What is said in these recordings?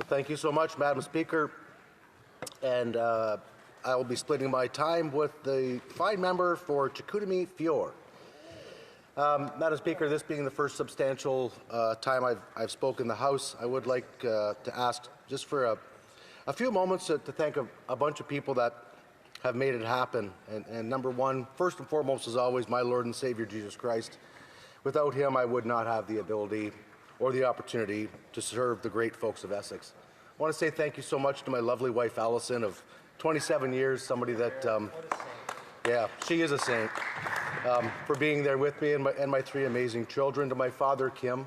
Thank you so much, Madam Speaker. And I will be splitting my time with the fine member for Chicoutimi Fiore. Madam Speaker, this being the first substantial time I've spoken in the House, I would like to ask just for a few moments to thank a bunch of people that have made it happen. And number one, first and foremost, as always, my Lord and Savior, Jesus Christ. Without him, I would not have the ability or the opportunity to serve the great folks of Essex. I want to say thank you so much to my lovely wife, Allison, of 27 years, somebody that, yeah, she is a saint, for being there with me and my three amazing children, to my father, Kim,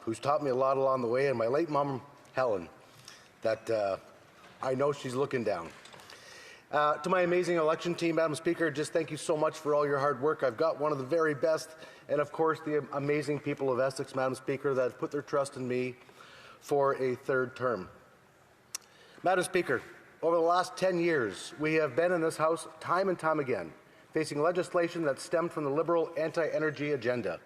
who's taught me a lot along the way, and my late mom, Helen, that I know she's looking down. To my amazing election team, Madam Speaker, just thank you so much for all your hard work. I've got one of the very best, and of course the amazing people of Essex, Madam Speaker, that have put their trust in me for a third term. Madam Speaker, over the last 10 years, we have been in this House time and time again, facing legislation that stemmed from the Liberal anti-energy agenda.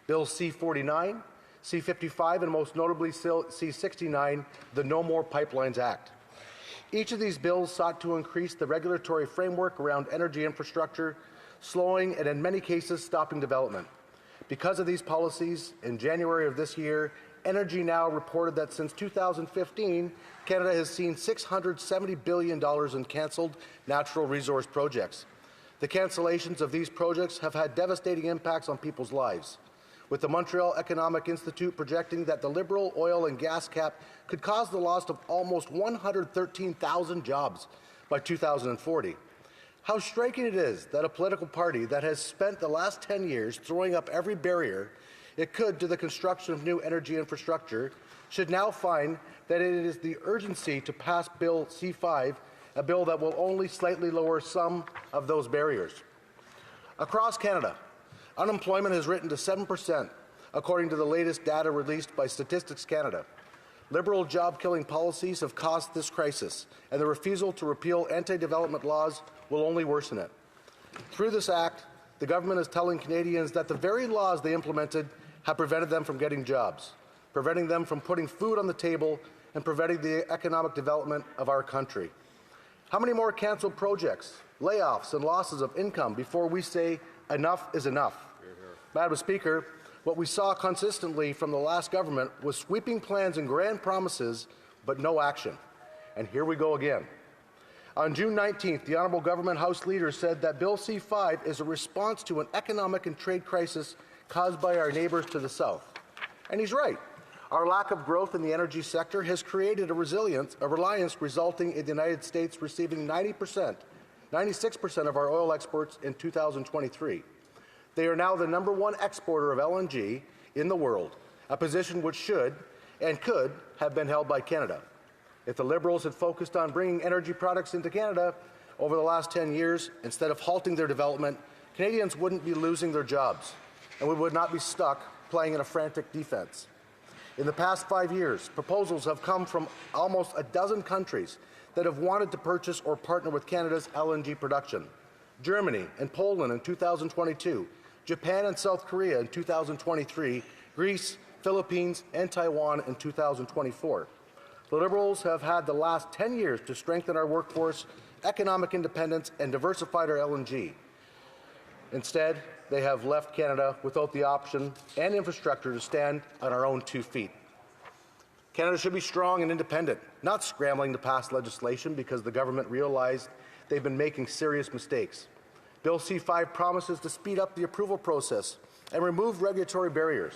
Bills C-49, C-55, and most notably C-69, the No More Pipelines Act. Each of these bills sought to increase the regulatory framework around energy infrastructure, slowing and in many cases stopping development. Because of these policies, in January of this year, EnergyNow reported that since 2015, Canada has seen $670 billion in cancelled natural resource projects. The cancellations of these projects have had devastating impacts on people's lives, with the Montreal Economic Institute projecting that the Liberal oil and gas cap could cause the loss of almost 113,000 jobs by 2040. How striking it is that a political party that has spent the last 10 years throwing up every barrier it could to the construction of new energy infrastructure should now find that it is the urgency to pass Bill C-5, a bill that will only slightly lower some of those barriers. Across Canada, unemployment has risen to 7%, according to the latest data released by Statistics Canada. Liberal job-killing policies have caused this crisis, and the refusal to repeal anti-development laws will only worsen it. Through this act, the government is telling Canadians that the very laws they implemented have prevented them from getting jobs, preventing them from putting food on the table, and preventing the economic development of our country. How many more cancelled projects, layoffs, and losses of income before we say enough is enough? Madam Speaker, what we saw consistently from the last government was sweeping plans and grand promises, but no action. And here we go again. On June 19th, the Honourable Government House Leader said that Bill C-5 is a response to an economic and trade crisis caused by our neighbours to the south. And he's right. Our lack of growth in the energy sector has created a reliance resulting in the United States receiving 96% of our oil exports in 2023. They are now the #1 exporter of LNG in the world, a position which should and could have been held by Canada. If the Liberals had focused on bringing energy products into Canada over the last 10 years, instead of halting their development, Canadians wouldn't be losing their jobs, and we would not be stuck playing in a frantic defense. In the past 5 years, proposals have come from almost a dozen countries that have wanted to purchase or partner with Canada's LNG production. Germany and Poland in 2022, Japan and South Korea in 2023, Greece, Philippines, and Taiwan in 2024. The Liberals have had the last 10 years to strengthen our workforce, economic independence, and diversified our LNG. Instead, they have left Canada without the option and infrastructure to stand on our own 2 feet. Canada should be strong and independent, not scrambling to pass legislation because the government realized they've been making serious mistakes. Bill C-5 promises to speed up the approval process and remove regulatory barriers.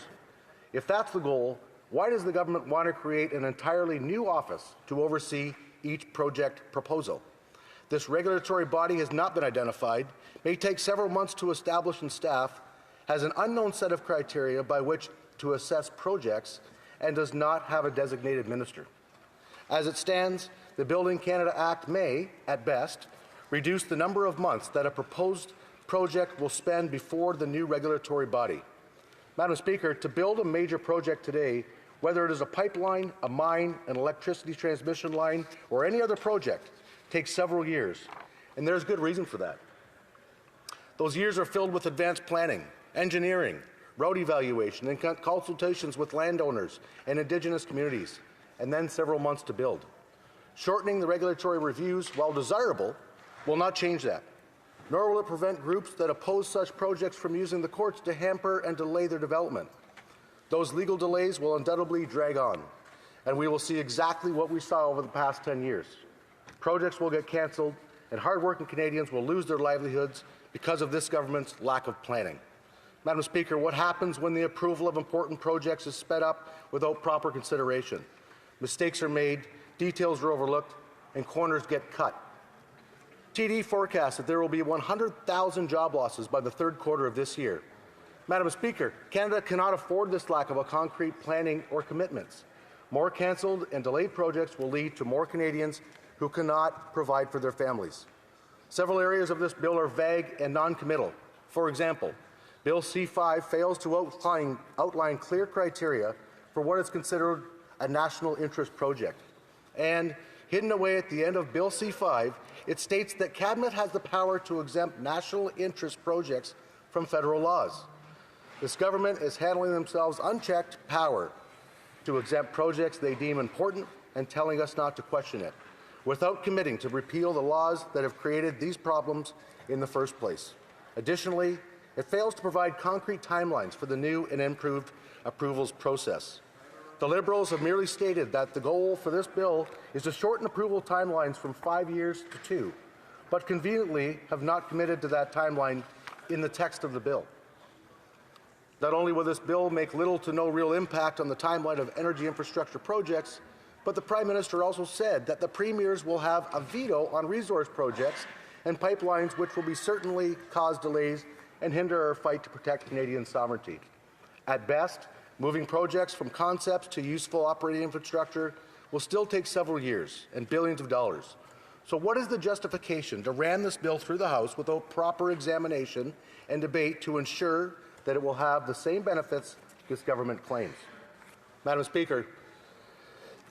If that's the goal, why does the government want to create an entirely new office to oversee each project proposal? This regulatory body has not been identified, may take several months to establish and staff, has an unknown set of criteria by which to assess projects, and does not have a designated minister. As it stands, the Building Canada Act may, at best, reduce the number of months that a proposed project will spend before the new regulatory body. Madam Speaker, to build a major project today, whether it is a pipeline, a mine, an electricity transmission line, or any other project, takes several years, and there's good reason for that. Those years are filled with advanced planning, engineering, road evaluation, and consultations with landowners and Indigenous communities. and then several months to build. Shortening the regulatory reviews, while desirable, will not change that, nor will it prevent groups that oppose such projects from using the courts to hamper and delay their development. Those legal delays will undoubtedly drag on, and we will see exactly what we saw over the past 10 years. Projects will get cancelled, and hardworking Canadians will lose their livelihoods because of this government's lack of planning. Madam Speaker, what happens when the approval of important projects is sped up without proper consideration? Mistakes are made, details are overlooked, and corners get cut. TD forecasts that there will be 100,000 job losses by the third quarter of this year. Madam Speaker, Canada cannot afford this lack of a concrete planning or commitments. More cancelled and delayed projects will lead to more Canadians who cannot provide for their families. Several areas of this bill are vague and non-committal. For example, Bill C-5 fails to outline clear criteria for what is considered a national interest project. And hidden away at the end of Bill C-5, it states that Cabinet has the power to exempt national interest projects from federal laws. This government is handling themselves unchecked power to exempt projects they deem important and telling us not to question it, without committing to repeal the laws that have created these problems in the first place. Additionally, it fails to provide concrete timelines for the new and improved approvals process. The Liberals have merely stated that the goal for this bill is to shorten approval timelines from 5 years to 2, but conveniently have not committed to that timeline in the text of the bill. Not only will this bill make little to no real impact on the timeline of energy infrastructure projects, but the Prime Minister also said that the premiers will have a veto on resource projects and pipelines, which will be certainly cause delays and hinder our fight to protect Canadian sovereignty. At best, moving projects from concepts to useful operating infrastructure will still take several years and billions of dollars. So what is the justification to ram this bill through the House without proper examination and debate to ensure that it will have the same benefits this government claims? Madam Speaker,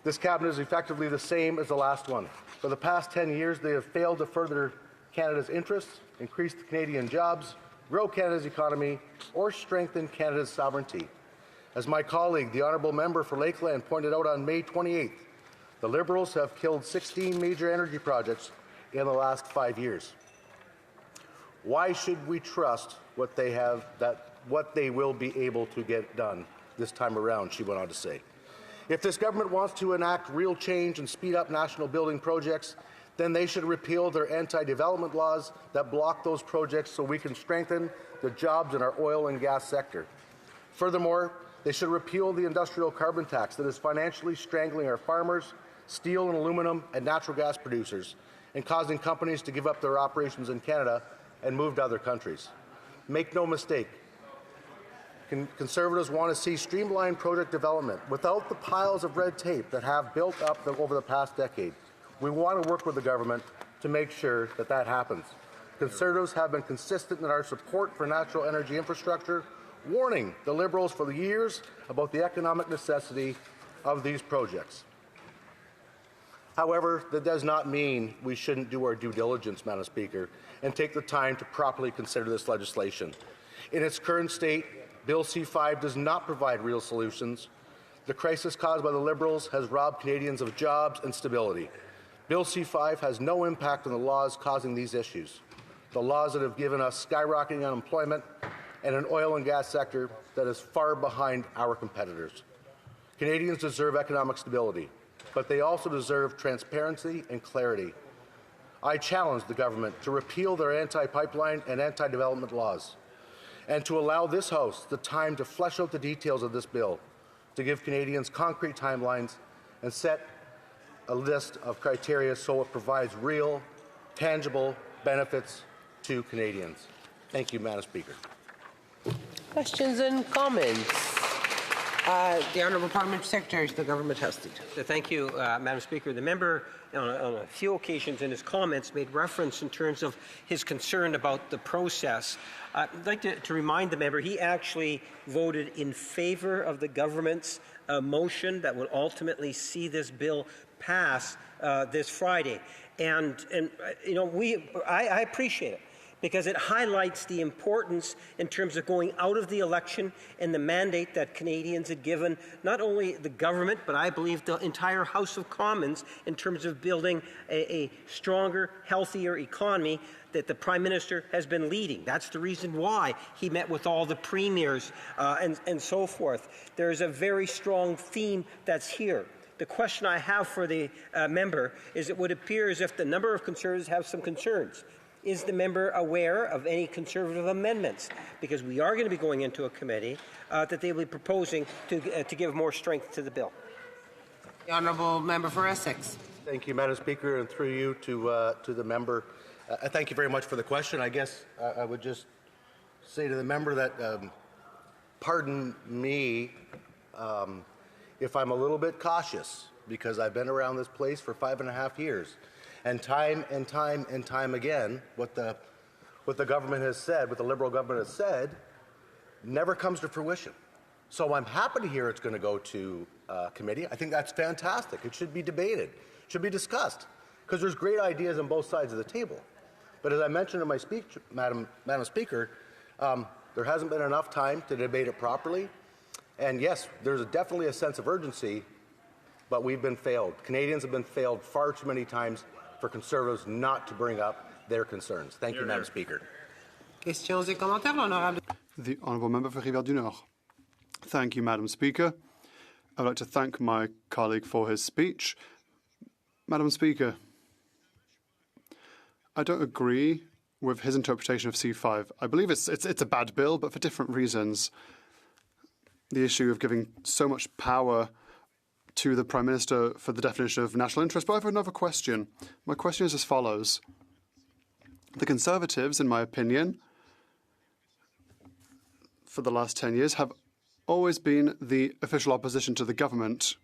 this Cabinet is effectively the same as the last one. For the past 10 years, they have failed to further Canada's interests, increase the Canadian jobs, grow Canada's economy, or strengthen Canada's sovereignty. As my colleague, the Honourable Member for Lakeland, pointed out on May 28th, the Liberals have killed 16 major energy projects in the last 5 years. Why should we trust what they will be able to get done this time around, she went on to say. If this government wants to enact real change and speed up national building projects, then they should repeal their anti-development laws that block those projects so we can strengthen the jobs in our oil and gas sector. Furthermore, they should repeal the industrial carbon tax that is financially strangling our farmers, steel and aluminum and natural gas producers, and causing companies to give up their operations in Canada and move to other countries. Make no mistake, Conservatives want to see streamlined project development without the piles of red tape that have built up over the past decade. We want to work with the government to make sure that that happens. Conservatives have been consistent in our support for natural energy infrastructure, warning the Liberals for years about the economic necessity of these projects. However, that does not mean we shouldn't do our due diligence, Madam Speaker, and take the time to properly consider this legislation. In its current state, Bill C-5 does not provide real solutions. The crisis caused by the Liberals has robbed Canadians of jobs and stability. Bill C-5 has no impact on the laws causing these issues, the laws that have given us skyrocketing unemployment and an oil and gas sector that is far behind our competitors. Canadians deserve economic stability, but they also deserve transparency and clarity. I challenge the government to repeal their anti-pipeline and anti-development laws, and to allow this House the time to flesh out the details of this bill, to give Canadians concrete timelines and set a list of criteria so it provides real, tangible benefits to Canadians. Thank you, Madam Speaker. Questions and comments? The Honourable Parliamentary Secretary to the Government House Leader. Thank you, Madam Speaker. The member, on a few occasions in his comments, made reference in terms of his concern about the process. I'd like to remind the member he actually voted in favour of the government's motion that will ultimately see this bill pass this Friday. And you know, I appreciate it, because it highlights the importance in terms of going out of the election and the mandate that Canadians had given not only the government, but I believe the entire House of Commons in terms of building a stronger, healthier economy that the Prime Minister has been leading. That's the reason why he met with all the premiers and so forth. There is a very strong theme that's here. The question I have for the member is it would appear as if the number of Conservatives have some concerns. Is the member aware of any Conservative amendments? Because we are going to be going into a committee that they will be proposing to give more strength to the bill. The honourable member for Essex. Thank you, Madam Speaker, and through you to the member. Thank you very much for the question. I guess I would just say to the member that, pardon me if I'm a little bit cautious, because I've been around this place for 5.5 years. And time and time and time again, what the government has said, what the Liberal government has said, never comes to fruition. So I'm happy to hear it's going to go to committee. I think that's fantastic. It should be debated, should be discussed, because there's great ideas on both sides of the table. But as I mentioned in my speech, Madam Speaker, there hasn't been enough time to debate it properly. And yes, there's definitely a sense of urgency, but we've been failed. Canadians have been failed far too many times for Conservatives not to bring up their concerns. Thank you, Madam Speaker. Questions et commentaires, l'honorable. The Honourable Member for Rivière du Nord. Thank you, Madam Speaker. I'd like to thank my colleague for his speech. Madam Speaker, I don't agree with his interpretation of C5. I believe it's a bad bill, but for different reasons. The issue of giving so much power to the Prime Minister for the definition of national interest. But I have another question. My question is as follows. The Conservatives, in my opinion, for the last 10 years, have always been the official opposition to the government.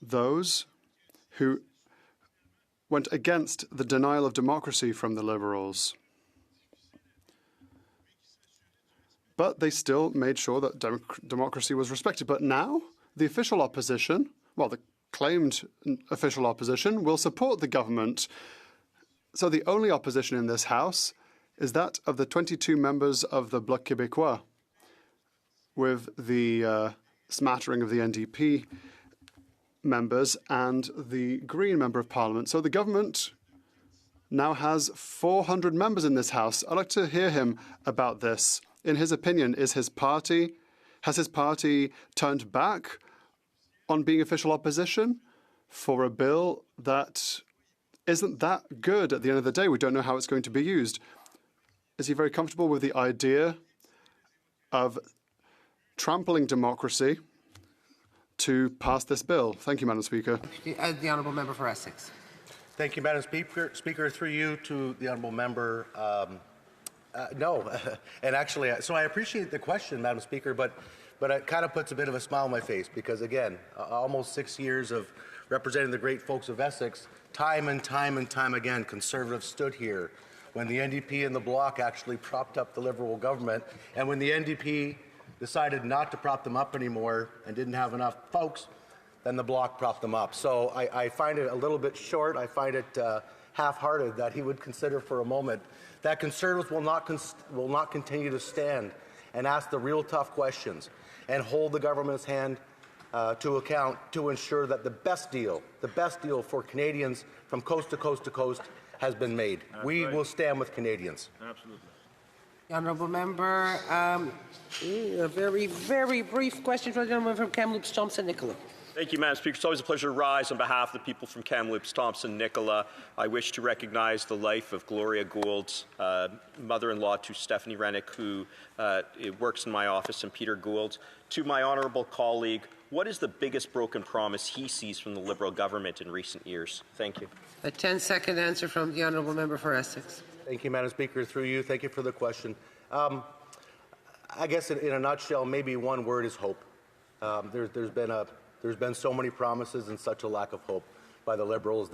Those who went against the denial of democracy from the Liberals. But they still made sure that democracy was respected. But now, the official opposition, well, the claimed official opposition, will support the government. So the only opposition in this House is that of the 22 members of the Bloc Québécois, with the smattering of the NDP members and the Green Member of Parliament. So the government now has 400 members in this House. I'd like to hear him about this. In his opinion, has his party turned back on being official opposition for a bill that isn't that good at the end of the day? We don't know how it's going to be used. Is he very comfortable with the idea of trampling democracy to pass this bill? Thank you, Madam Speaker. The honourable member for Essex. Thank you, Madam Speaker. Through you to the honourable member. No, and actually, so I appreciate the question, Madam Speaker, but it kind of puts a bit of a smile on my face because, again, almost 6 years of representing the great folks of Essex, time and time and time again, Conservatives stood here when the NDP and the Bloc actually propped up the Liberal government, and when the NDP decided not to prop them up anymore and didn't have enough folks, then the Bloc propped them up. So I find it a little bit short. I find it half-hearted that he would consider for a moment that Conservatives will not continue to stand and ask the real tough questions and hold the government's hand to account to ensure that the best deal for Canadians from coast to coast to coast has been made. We will stand with Canadians. Absolutely. The honourable member, a very, very brief question for the gentleman from Kamloops, Thompson Nicola. Thank you, Madam Speaker. It's always a pleasure to rise on behalf of the people from Kamloops, Thompson, Nicola. I wish to recognize the life of Gloria Gould's mother-in-law to Stephanie Rennick, who works in my office, and Peter Gould. To my honourable colleague, what is the biggest broken promise he sees from the Liberal government in recent years? Thank you. A 10-second answer from the honourable member for Essex. Thank you, Madam Speaker. Through you, thank you for the question. I guess in a nutshell, maybe one word is hope. There's been so many promises and such a lack of hope by the Liberals